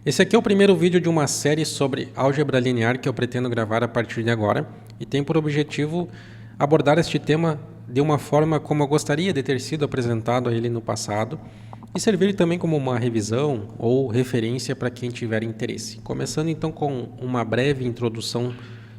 Esse aqui é o primeiro vídeo de uma série sobre álgebra linear que eu pretendo gravar a partir de agora e tem por objetivo abordar este tema de uma forma como eu gostaria de ter sido apresentado a ele no passado e servir também como uma revisão ou referência para quem tiver interesse. Começando então com uma breve introdução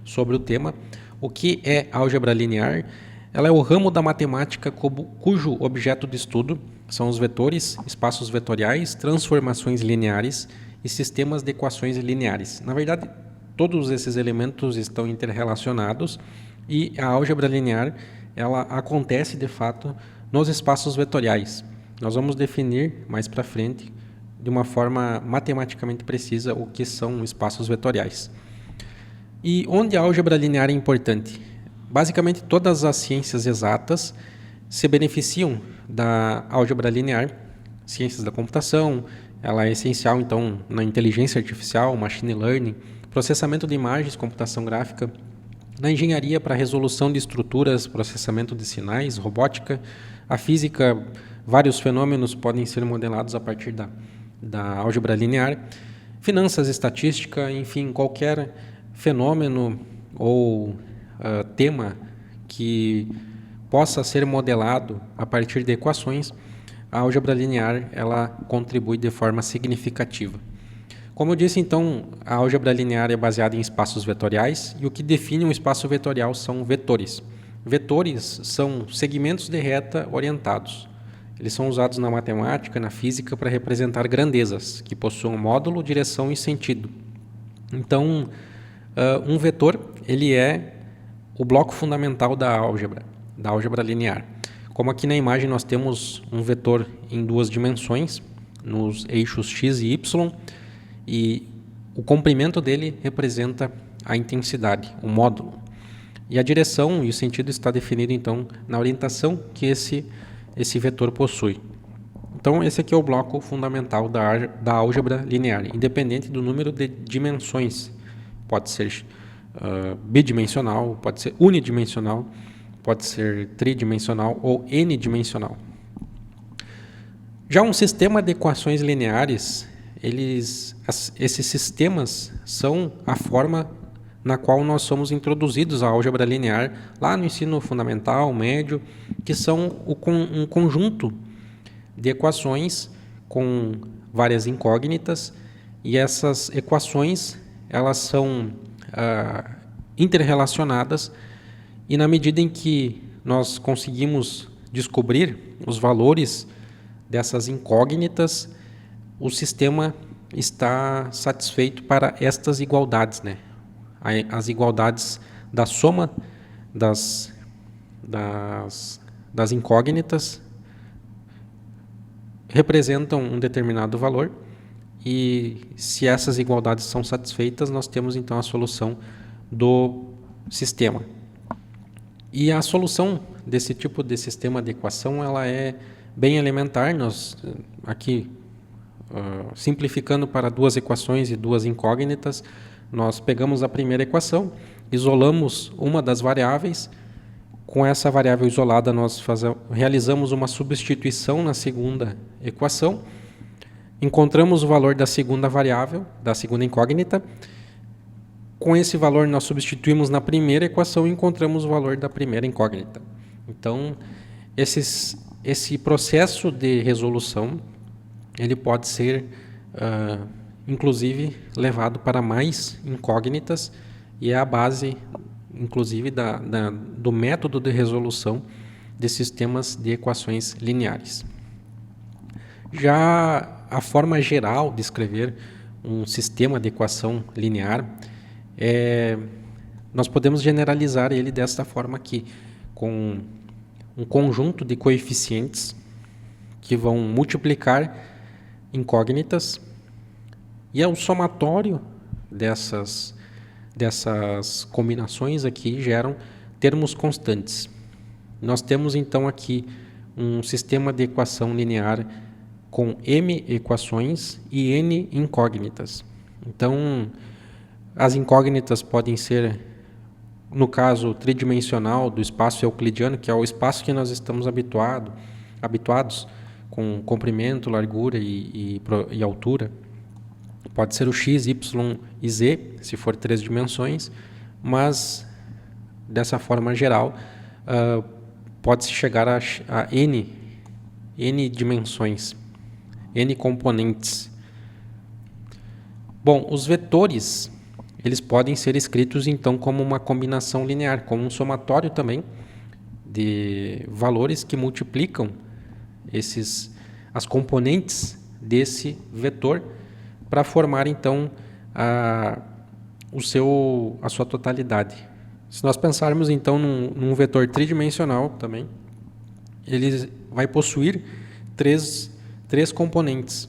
sobre o tema. O que é álgebra linear? Ela é o ramo da matemática cujo objeto de estudo são os vetores, espaços vetoriais, transformações lineares e sistemas de equações lineares. Na verdade, todos esses elementos estão interrelacionados e a álgebra linear ela acontece de fato nos espaços vetoriais. Nós vamos definir mais para frente de uma forma matematicamente precisa o que são espaços vetoriais. E onde a álgebra linear é importante? Basicamente, todas as ciências exatas se beneficiam da álgebra linear. Ciências da computação, ela é essencial, então, na inteligência artificial, machine learning, processamento de imagens, computação gráfica, na engenharia para resolução de estruturas, processamento de sinais, robótica, a física, vários fenômenos podem ser modelados a partir da álgebra linear, finanças, estatística, enfim, qualquer fenômeno ou tema que possa ser modelado a partir de equações, a álgebra linear ela contribui de forma significativa. Como eu disse, então, a álgebra linear é baseada em espaços vetoriais e o que define um espaço vetorial são vetores. Vetores são segmentos de reta orientados. Eles são usados na matemática, na física, para representar grandezas, que possuem módulo, direção e sentido. Então, um vetor ele é o bloco fundamental da álgebra linear. Como aqui na imagem nós temos um vetor em duas dimensões, nos eixos x e y, e o comprimento dele representa a intensidade, o módulo. E a direção e o sentido está definido então na orientação que esse vetor possui. Então esse aqui é o bloco fundamental da álgebra linear, independente do número de dimensões. Pode ser bidimensional, pode ser unidimensional, pode ser tridimensional ou n-dimensional. Já um sistema de equações lineares, esses sistemas são a forma na qual nós somos introduzidos à álgebra linear lá no ensino fundamental, médio, que são um conjunto de equações com várias incógnitas, e essas equações elas são interrelacionadas, e na medida em que nós conseguimos descobrir os valores dessas incógnitas, o sistema está satisfeito para estas igualdades, né? As igualdades da soma das incógnitas representam um determinado valor, e se essas igualdades são satisfeitas, nós temos então a solução do sistema. E a solução desse tipo de sistema de equação ela é bem elementar. Nós aqui, simplificando para duas equações e duas incógnitas, nós pegamos a primeira equação, isolamos uma das variáveis. Com essa variável isolada, nós realizamos uma substituição na segunda equação, encontramos o valor da segunda variável, da segunda incógnita. Com esse valor, nós substituímos na primeira equação e encontramos o valor da primeira incógnita. Então, esse processo de resolução ele pode ser, inclusive, levado para mais incógnitas, e é a base, inclusive, do método de resolução de sistemas de equações lineares. Já a forma geral de escrever um sistema de equação linear, nós podemos generalizar ele desta forma aqui, com um conjunto de coeficientes que vão multiplicar incógnitas, e é o somatório dessas combinações aqui geram termos constantes. Nós temos então aqui um sistema de equação linear com m equações e n incógnitas. Então, as incógnitas podem ser, no caso tridimensional do espaço euclidiano, que é o espaço que nós estamos habituados, com comprimento, largura e altura. Pode ser o x, y e z, se for 3 dimensões, mas dessa forma geral, pode-se chegar a n dimensões, n componentes. Bom, os vetores, eles podem ser escritos então como uma combinação linear, como um somatório também de valores que multiplicam as componentes desse vetor para formar então a sua totalidade. Se nós pensarmos então num vetor tridimensional também, ele vai possuir três componentes.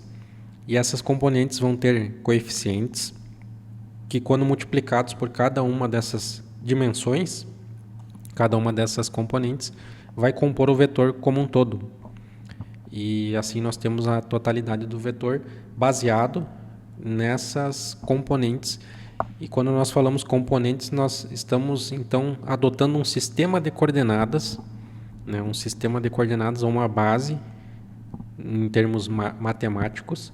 E essas componentes vão ter coeficientes que, quando multiplicados por cada uma dessas dimensões, cada uma dessas componentes, vai compor o vetor como um todo. E assim nós temos a totalidade do vetor baseado nessas componentes. E quando nós falamos componentes, nós estamos então adotando um sistema de coordenadas, né, um sistema de coordenadas ou uma base em termos matemáticos,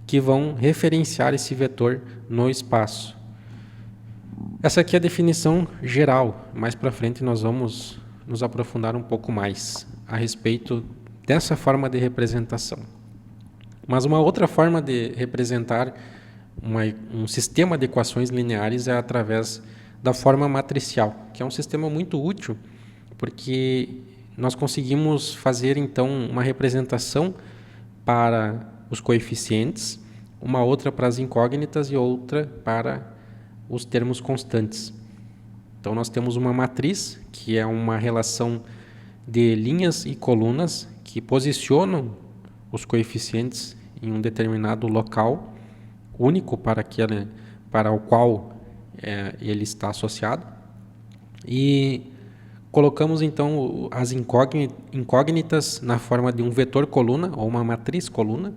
que vão referenciar esse vetor no espaço. Essa aqui é a definição geral. Mais para frente nós vamos nos aprofundar um pouco mais a respeito dessa forma de representação. Mas uma outra forma de representar um sistema de equações lineares é através da forma matricial, que é um sistema muito útil, porque nós conseguimos fazer então uma representação para os coeficientes, uma outra para as incógnitas e outra para os termos constantes. Então nós temos uma matriz, que é uma relação de linhas e colunas que posicionam os coeficientes em um determinado local único para o qual ele está associado. E colocamos então as incógnitas na forma de um vetor coluna ou uma matriz coluna,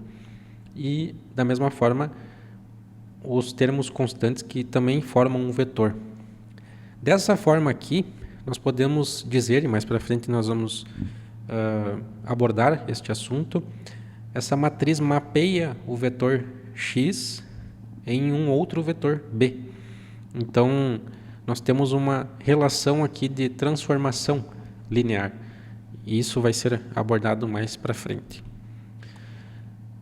e da mesma forma os termos constantes, que também formam um vetor. Dessa forma aqui, nós podemos dizer, e mais para frente nós vamos abordar este assunto, essa matriz mapeia o vetor x em um outro vetor b. Então, nós temos uma relação aqui de transformação linear. E isso vai ser abordado mais para frente.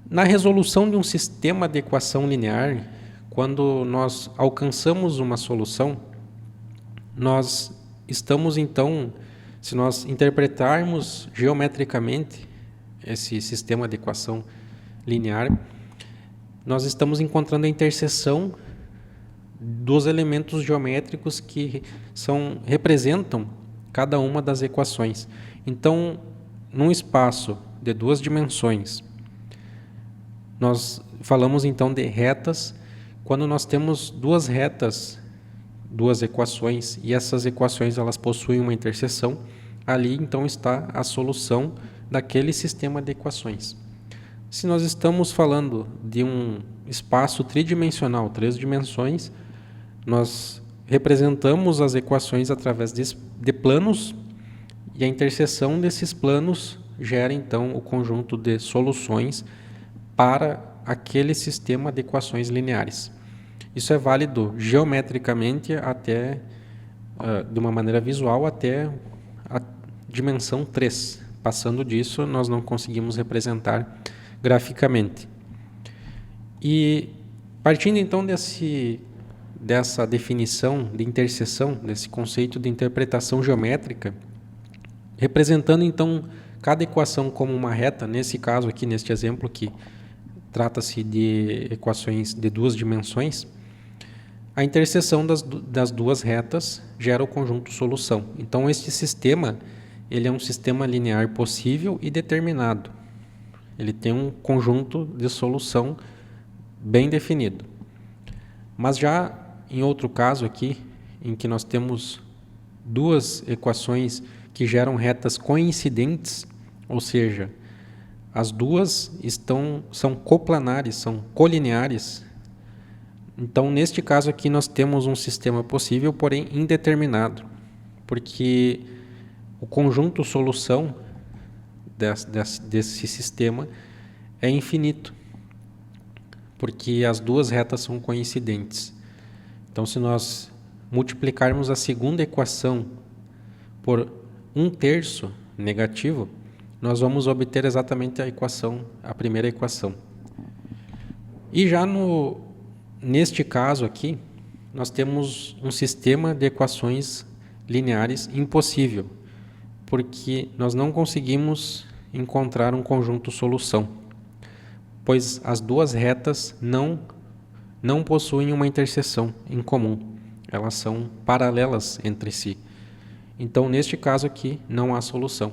Na resolução de um sistema de equação linear, quando nós alcançamos uma solução, nós estamos então, se nós interpretarmos geometricamente esse sistema de equação linear, nós estamos encontrando a interseção dos elementos geométricos que representam cada uma das equações. Então, num espaço de 2 dimensões, nós falamos então de retas. Quando nós temos 2 retas, 2 equações, e essas equações elas possuem uma interseção, ali então está a solução daquele sistema de equações. Se nós estamos falando de um espaço tridimensional, 3 dimensões, nós representamos as equações através de planos, e a interseção desses planos gera então o conjunto de soluções para aquele sistema de equações lineares. Isso é válido geometricamente até, de uma maneira visual, até a dimensão 3. Passando disso, nós não conseguimos representar graficamente. E partindo então dessa definição de interseção, desse conceito de interpretação geométrica, representando então cada equação como uma reta, nesse caso aqui, neste exemplo que trata-se de equações de 2 dimensões, a interseção das 2 retas gera o conjunto solução. Então, este sistema ele é um sistema linear possível e determinado. Ele tem um conjunto de solução bem definido. Mas já em outro caso aqui, em que nós temos 2 equações que geram retas coincidentes, ou seja, as duas são coplanares, são colineares. Então, neste caso aqui, nós temos um sistema possível, porém indeterminado, porque o conjunto solução desse sistema é infinito. porque as duas retas são coincidentes. Então, se nós multiplicarmos a segunda equação por 1/3 negativo, nós vamos obter exatamente a primeira equação. E já neste caso aqui, nós temos um sistema de equações lineares impossível, porque nós não conseguimos encontrar um conjunto solução, pois as duas retas não possuem uma interseção em comum, elas são paralelas entre si. Então, neste caso aqui, não há solução.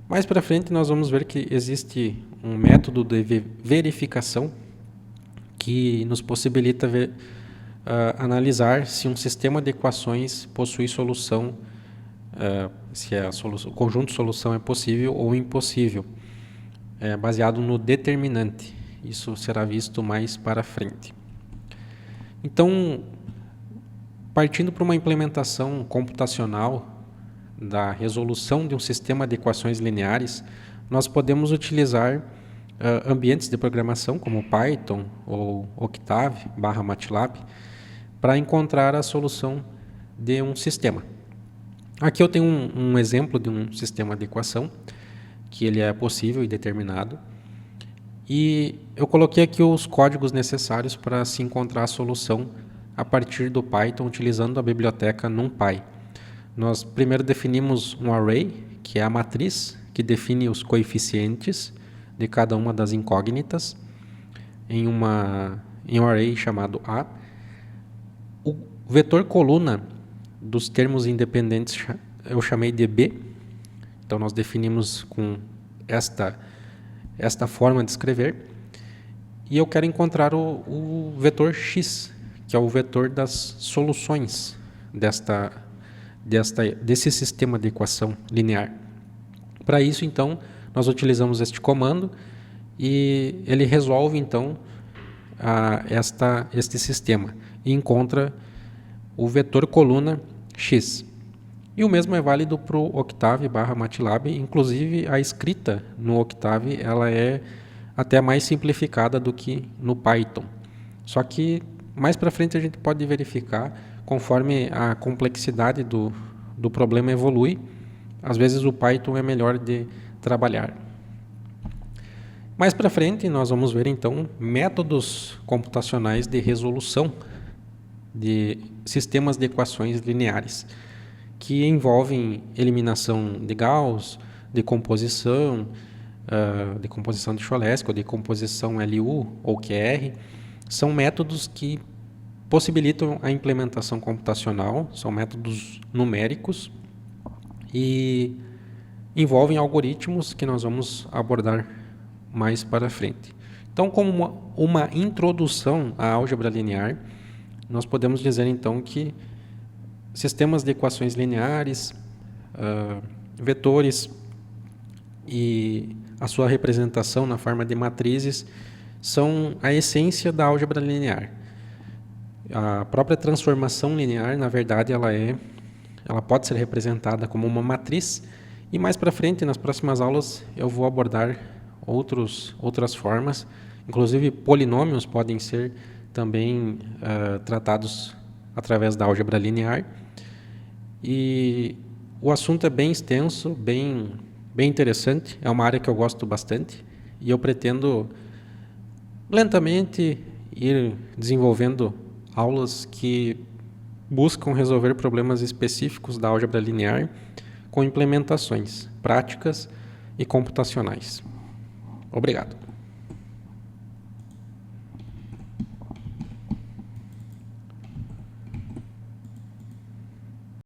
Mais para frente, nós vamos ver que existe um método de verificação que nos possibilita analisar se um sistema de equações possui solução, se o conjunto de solução é possível ou impossível, baseado no determinante. Isso será visto mais para frente. Então, partindo para uma implementação computacional da resolução de um sistema de equações lineares, nós podemos utilizar ambientes de programação como Python ou Octave / MATLAB para encontrar a solução de um sistema. Aqui eu tenho um exemplo de um sistema de equação que ele é possível e determinado, e eu coloquei aqui os códigos necessários para se encontrar a solução a partir do Python utilizando a biblioteca NumPy. Nós primeiro definimos um array, que é a matriz que define os coeficientes de cada uma das incógnitas em um array chamado A. O vetor coluna dos termos independentes eu chamei de B. Então nós definimos com esta forma de escrever. E eu quero encontrar o vetor X, que é o vetor das soluções desse sistema de equação linear. Para isso, então, nós utilizamos este comando e ele resolve, então, este sistema e encontra o vetor coluna X. E o mesmo é válido para o Octave / MATLAB, inclusive a escrita no Octave ela é até mais simplificada do que no Python. Só que mais para frente a gente pode verificar, conforme a complexidade do problema evolui, às vezes o Python é melhor de trabalhar. Mais para frente nós vamos ver então métodos computacionais de resolução de sistemas de equações lineares, que envolvem eliminação de Gauss, decomposição de Cholesky, ou decomposição LU ou QR. São métodos que possibilitam a implementação computacional, são métodos numéricos e envolvem algoritmos que nós vamos abordar mais para frente. Então, como uma introdução à álgebra linear, nós podemos dizer então que sistemas de equações lineares, vetores e a sua representação na forma de matrizes são a essência da álgebra linear. A própria transformação linear, na verdade, ela pode ser representada como uma matriz, e mais para frente, nas próximas aulas, eu vou abordar outras formas, inclusive polinômios podem ser também tratados através da álgebra linear. E o assunto é bem extenso, bem interessante, é uma área que eu gosto bastante e eu pretendo lentamente ir desenvolvendo aulas que buscam resolver problemas específicos da álgebra linear com implementações práticas e computacionais. Obrigado.